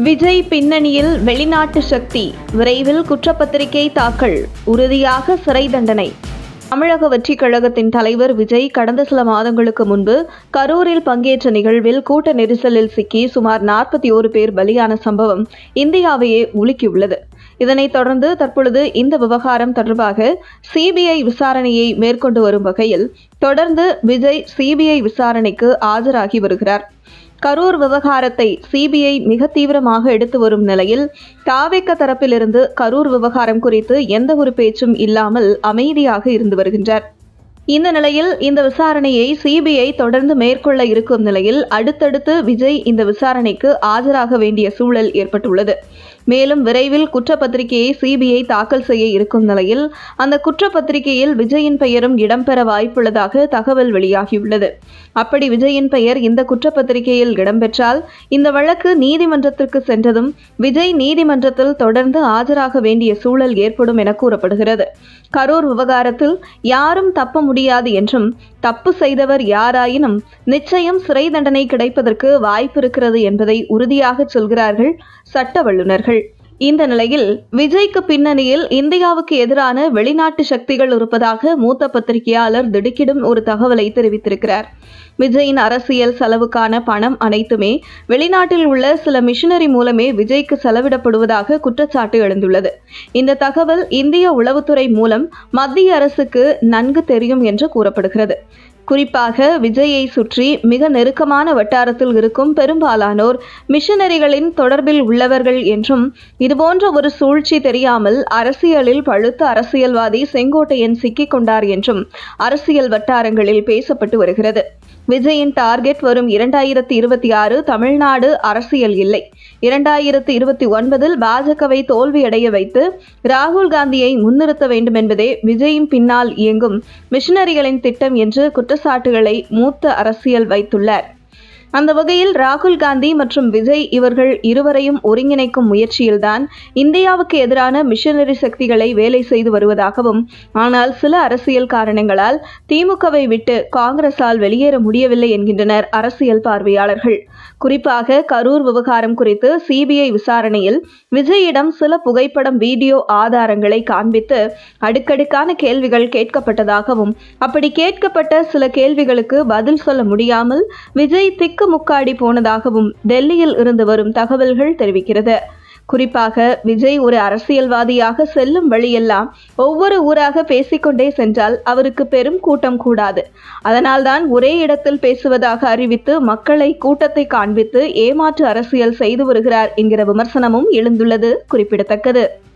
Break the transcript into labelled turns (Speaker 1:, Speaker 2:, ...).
Speaker 1: விஜய் பின்னணியில் வெளிநாட்டு சக்தி, விரைவில் குற்றப்பத்திரிகை தாக்கல், உறுதியாக சிறை தண்டனை. தமிழக வெற்றிக் கழகத்தின் தலைவர் விஜய் கடந்த சில மாதங்களுக்கு முன்பு கரூரில் பங்கேற்ற நிகழ்வில் கூட்ட நெரிசலில் சிக்கி சுமார் 41 பேர் பலியான சம்பவம் இந்தியாவையே உலுக்கியுள்ளது. இதனைத் தொடர்ந்து தற்பொழுது இந்த விவகாரம் தொடர்பாக சிபிஐ விசாரணையை மேற்கொண்டு வரும் வகையில் தொடர்ந்து விஜய் சிபிஐ விசாரணைக்கு ஆஜராகி வருகிறார். கரூர் விவகாரத்தை சிபிஐ மிக தீவிரமாக எடுத்து வரும் நிலையில் தாவேக தரப்பிலிருந்து கரூர் விவகாரம் குறித்து எந்த ஒரு பேச்சும் இல்லாமல் அமைதியாக இருந்து வருகின்றார். இந்த நிலையில் இந்த விசாரணையை சிபிஐ தொடர்ந்து மேற்கொள்ள இருக்கும் நிலையில் அடுத்தடுத்து விஜய் இந்த விசாரணைக்கு ஆஜராக வேண்டிய சூழல் ஏற்பட்டுள்ளது. மேலும் விரைவில் குற்றப்பத்திரிகையை சிபிஐ தாக்கல் செய்ய இருக்கும் நிலையில் அந்த குற்றப்பத்திரிகையில் விஜயின் பெயரும் இடம்பெற வாய்ப்புள்ளதாக தகவல் வெளியாகியுள்ளது. அப்படி விஜயின் பெயர் இந்த குற்றப்பத்திரிகையில் இடம்பெற்றால் இந்த வழக்கு நீதிமன்றத்திற்கு சென்றதும் விஜய் நீதிமன்றத்தில் தொடர்ந்து ஆஜராக வேண்டிய சூழல் ஏற்படும் என கூறப்படுகிறது. கரூர் விவகாரத்தில் யாரும் தப்ப முடியாது என்றும் தப்பு செய்தவர் யாராயினும் நிச்சயம் சிறை தண்டனை கிடைப்பதற்கு வாய்ப்பு இருக்கிறது என்பதை உறுதியாக சொல்கிறார்கள் சட்ட வல்லுநர்கள். இந்த நிலையில் விஜய்க்கு பின்னணியில் இந்தியாவுக்கு எதிரான வெளிநாட்டு சக்திகள் இருப்பதாக மூத்த பத்திரிகையாளர் திடுக்கிடும் ஒரு தகவலை தெரிவித்திருக்கிறார். விஜயின் அரசியல் செலவுக்கான பணம் அனைத்துமே வெளிநாட்டில் உள்ள சில மிஷனரி மூலமே விஜய்க்கு செலவிடப்படுவதாக குற்றச்சாட்டு எழுந்துள்ளது. இந்த தகவல் இந்திய உளவுத்துறை மூலம் மத்திய அரசுக்கு நன்கு தெரியும் என்று கூறப்படுகிறது. குறிப்பாக விஜயை சுற்றி மிக நெருக்கமான வட்டாரத்தில் இருக்கும் பெரும்பாலானோர் மிஷனரிகளின் தொடர்பில் உள்ளவர்கள் என்றும் இதுபோன்ற ஒரு சூழ்ச்சி தெரியாமல் அரசியலில் பழுத்த அரசியல்வாதி செங்கோட்டையன் சிக்கிக் கொண்டார் என்றும் அரசியல் வட்டாரங்களில் பேசப்பட்டு வருகிறது. விஜயின் டார்கெட் வரும் 2026 தமிழ்நாடு அரசியல் இல்லை. 2029 பாஜகவை தோல்வியடைய வைத்து ராகுல் காந்தியை முன்னிறுத்த வேண்டும் என்பதே விஜயின் பின்னால் இயங்கும் மிஷனரிகளின் திட்டம் என்று குற்றச்சாட்டுகளை மூத்த அரசியல் வைத்துள்ளார். அந்த வகையில் ராகுல் காந்தி மற்றும் விஜய் இவர்கள் இருவரையும் ஒருங்கிணைக்கும் முயற்சியில்தான் இந்தியாவுக்கு எதிரான மிஷனரி சக்திகளை வேலை செய்து வருவதாகவும், ஆனால் சில அரசியல் காரணங்களால் திமுகவை விட்டு காங்கிரஸால் வெளியேற முடியவில்லை என்கின்றனர் அரசியல் பார்வையாளர்கள். குறிப்பாக கரூர் விவகாரம் குறித்து சிபிஐ விசாரணையில் விஜயிடம் சில புகைப்படம், வீடியோ ஆதாரங்களை காண்பித்து அடுக்கடுக்கான கேள்விகள் கேட்கப்பட்டதாகவும், அப்படி கேட்கப்பட்ட சில கேள்விகளுக்கு பதில் சொல்ல முடியாமல் விஜய் முக்காடி போனதாகவும் டெல்லியில் இருந்து வரும் தகவல்கள் தெரிவிக்கிறது. குறிப்பாக விஜய் ஒரு அரசியல்வாதியாக செல்லும் வழியெல்லாம் ஒவ்வொரு ஊராக பேசிக்கொண்டே சென்றால் அவருக்கு பெரும் கூட்டம் கூடாது. அதனால்தான் ஒரே இடத்தில் பேசுவதாக அறிவித்து மக்களை கூட்டத்தை காண்பித்து ஏமாற்று அரசியல் செய்து வருகிறார் என்கிற விமர்சனமும் எழுந்துள்ளது குறிப்பிடத்தக்கது.